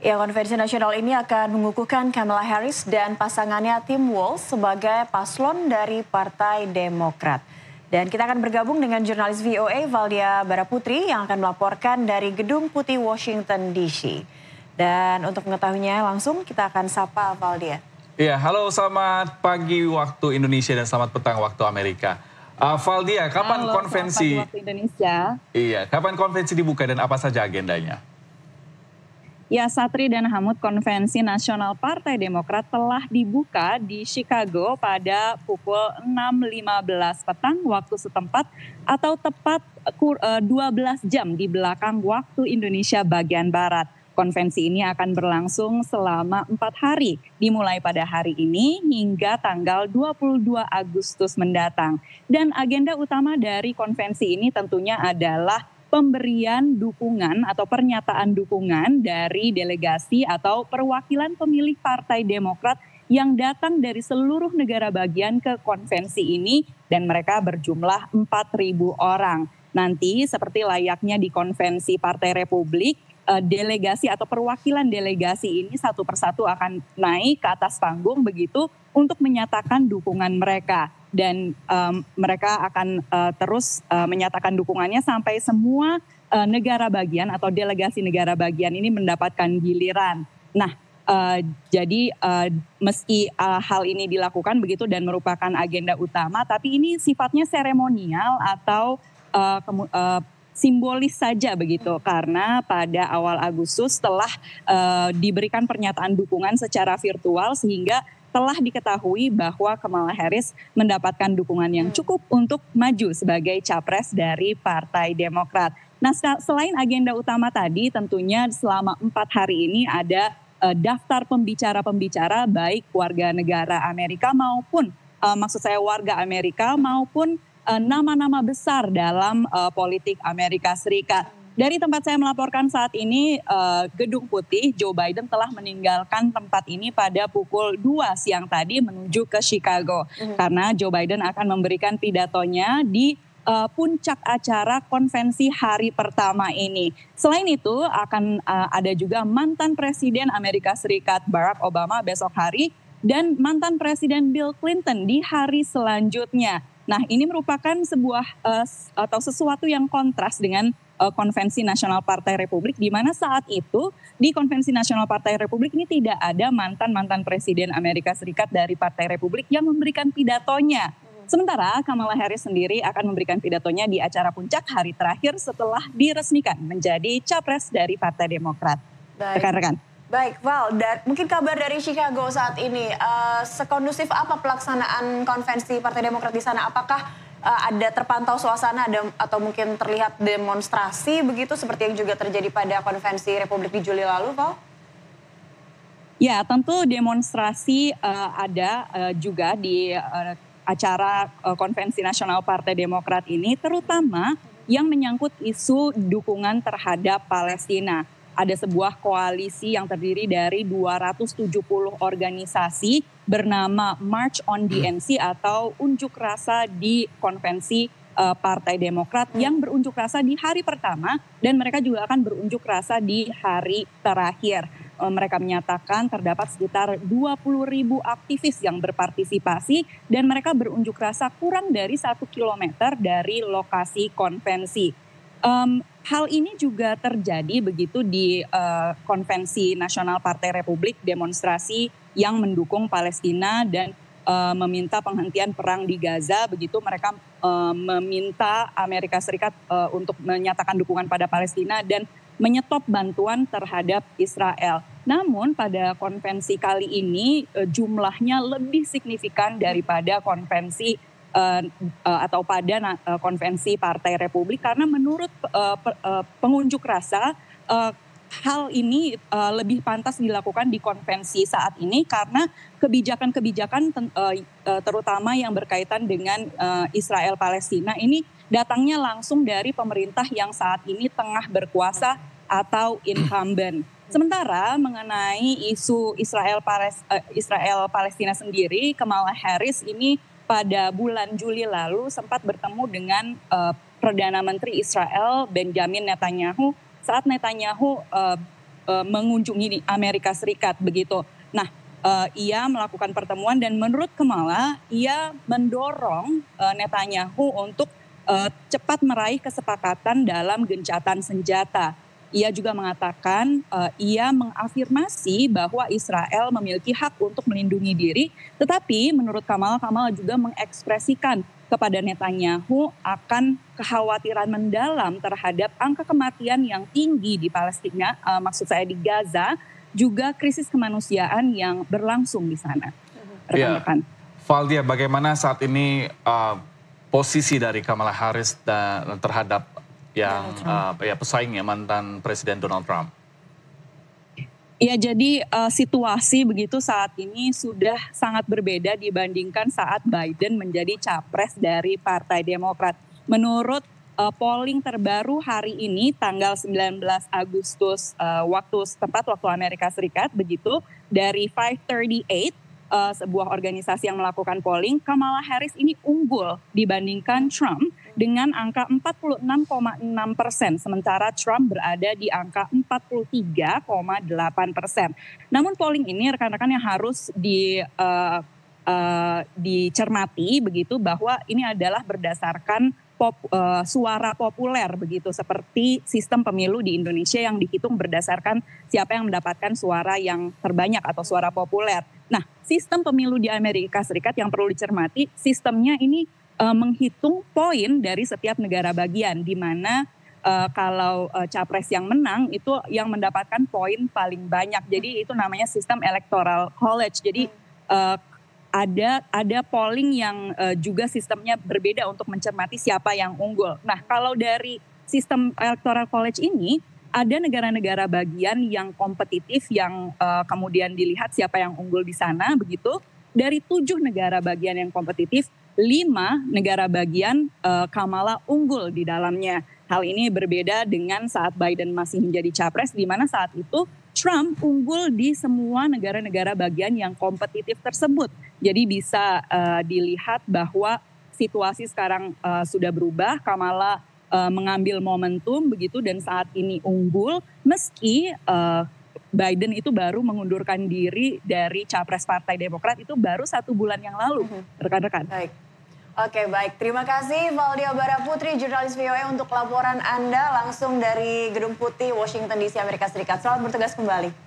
Ya, konvensi nasional ini akan mengukuhkan Kamala Harris dan pasangannya Tim Walz sebagai paslon dari Partai Demokrat. Dan kita akan bergabung dengan jurnalis VOA Valdia Baraputri yang akan melaporkan dari Gedung Putih Washington DC. Dan untuk mengetahuinya langsung kita akan sapa Valdia. Iya, halo, selamat pagi waktu Indonesia dan selamat petang waktu Amerika. Valdia, kapan konvensi? Selamat pagi waktu Indonesia. Iya, kapan konvensi dibuka dan apa saja agendanya? Ya, Satri dan Hamud, konvensi nasional Partai Demokrat telah dibuka di Chicago pada pukul 6.15 petang waktu setempat atau tepat 12 jam di belakang waktu Indonesia bagian Barat. Konvensi ini akan berlangsung selama 4 hari, dimulai pada hari ini hingga tanggal 22 Agustus mendatang. Dan agenda utama dari konvensi ini tentunya adalah pemberian dukungan atau pernyataan dukungan dari delegasi atau perwakilan pemilih Partai Demokrat yang datang dari seluruh negara bagian ke konvensi ini dan mereka berjumlah 4.000 orang. Nanti seperti layaknya di konvensi Partai Republik, delegasi atau perwakilan delegasi ini satu persatu akan naik ke atas panggung begitu untuk menyatakan dukungan mereka. Dan mereka akan terus menyatakan dukungannya sampai semua negara bagian atau delegasi negara bagian ini mendapatkan giliran. Nah, jadi meski hal ini dilakukan begitu dan merupakan agenda utama, tapi ini sifatnya seremonial atau simbolis saja begitu, karena pada awal Agustus telah diberikan pernyataan dukungan secara virtual sehingga telah diketahui bahwa Kamala Harris mendapatkan dukungan yang cukup untuk maju sebagai capres dari Partai Demokrat. Nah, selain agenda utama tadi, tentunya selama 4 hari ini ada daftar pembicara-pembicara baik warga negara Amerika maupun maksud saya warga Amerika maupun nama-nama besar dalam politik Amerika Serikat. Dari tempat saya melaporkan saat ini, Gedung Putih, Joe Biden telah meninggalkan tempat ini pada pukul 2 siang tadi menuju ke Chicago. Karena Joe Biden akan memberikan pidatonya di puncak acara konvensi hari pertama ini. Selain itu akan ada juga mantan Presiden Amerika Serikat Barack Obama besok hari dan mantan Presiden Bill Clinton di hari selanjutnya. Nah, ini merupakan sebuah atau sesuatu yang kontras dengan Konvensi Nasional Partai Republik, di mana saat itu di Konvensi Nasional Partai Republik ini tidak ada mantan-mantan Presiden Amerika Serikat dari Partai Republik yang memberikan pidatonya. Sementara Kamala Harris sendiri akan memberikan pidatonya di acara puncak hari terakhir setelah diresmikan menjadi capres dari Partai Demokrat. Rekan-rekan. Baik, Val, mungkin kabar dari Chicago saat ini, sekondusif apa pelaksanaan konvensi Partai Demokrat di sana? Apakah ada terpantau suasana atau mungkin terlihat demonstrasi begitu seperti yang juga terjadi pada konvensi Republik di Juli lalu, Val? Ya, tentu demonstrasi ada juga di acara konvensi nasional Partai Demokrat ini, terutama yang menyangkut isu dukungan terhadap Palestina. Ada sebuah koalisi yang terdiri dari 270 organisasi bernama March on DNC atau unjuk rasa di konvensi Partai Demokrat yang berunjuk rasa di hari pertama dan mereka juga akan berunjuk rasa di hari terakhir. Mereka menyatakan terdapat sekitar 20.000 aktivis yang berpartisipasi dan mereka berunjuk rasa kurang dari 1 kilometer dari lokasi konvensi. Hal ini juga terjadi begitu di konvensi nasional Partai Republik, demonstrasi yang mendukung Palestina dan meminta penghentian perang di Gaza. Begitu mereka meminta Amerika Serikat untuk menyatakan dukungan pada Palestina dan menyetop bantuan terhadap Israel. Namun pada konvensi kali ini jumlahnya lebih signifikan daripada konvensi atau pada konvensi Partai Republik karena menurut pengunjuk rasa hal ini lebih pantas dilakukan di konvensi saat ini karena kebijakan-kebijakan terutama yang berkaitan dengan Israel Palestina ini datangnya langsung dari pemerintah yang saat ini tengah berkuasa atau incumbent. Sementara mengenai isu Israel Palestina sendiri, Kamala Harris ini pada bulan Juli lalu sempat bertemu dengan Perdana Menteri Israel Benjamin Netanyahu saat Netanyahu mengunjungi Amerika Serikat begitu. Nah, ia melakukan pertemuan dan menurut Kamala ia mendorong Netanyahu untuk cepat meraih kesepakatan dalam gencatan senjata. Ia juga mengatakan ia mengafirmasi bahwa Israel memiliki hak untuk melindungi diri, tetapi menurut Kamala juga mengekspresikan kepada Netanyahu akan kekhawatiran mendalam terhadap angka kematian yang tinggi di Palestina, maksud saya di Gaza, juga krisis kemanusiaan yang berlangsung di sana. Rekan-rekan. Valdia, bagaimana saat ini posisi dari Kamala Harris dan terhadap yang pesaingnya mantan Presiden Donald Trump? Ya, jadi situasi begitu saat ini sudah sangat berbeda dibandingkan saat Biden menjadi capres dari Partai Demokrat. Menurut polling terbaru hari ini tanggal 19 Agustus waktu setempat, waktu Amerika Serikat begitu, dari 538, sebuah organisasi yang melakukan polling, Kamala Harris ini unggul dibandingkan Trump dengan angka 46,6%, sementara Trump berada di angka 43,8%. Namun polling ini rekan-rekan yang harus dicermati begitu, bahwa ini adalah berdasarkan suara populer begitu, seperti sistem pemilu di Indonesia yang dihitung berdasarkan siapa yang mendapatkan suara yang terbanyak atau suara populer. Nah, sistem pemilu di Amerika Serikat yang perlu dicermati, sistemnya ini menghitung poin dari setiap negara bagian, di mana kalau capres yang menang itu yang mendapatkan poin paling banyak. Jadi itu namanya sistem electoral college. Jadi ada polling yang juga sistemnya berbeda untuk mencermati siapa yang unggul. Nah, kalau dari sistem electoral college ini ada negara-negara bagian yang kompetitif yang kemudian dilihat siapa yang unggul di sana begitu. Dari 7 negara bagian yang kompetitif, 5 negara bagian Kamala unggul di dalamnya. Hal ini berbeda dengan saat Biden masih menjadi capres, di mana saat itu Trump unggul di semua negara-negara bagian yang kompetitif tersebut. Jadi bisa dilihat bahwa situasi sekarang sudah berubah. Kamala mengambil momentum begitu dan saat ini unggul, meski Biden itu baru mengundurkan diri dari capres Partai Demokrat itu baru 1 bulan yang lalu, rekan-rekan. Baik. Oke, baik. Terima kasih Valdia Baraputri, jurnalis VOA untuk laporan Anda langsung dari Gedung Putih, Washington DC, Amerika Serikat. Selamat bertugas kembali.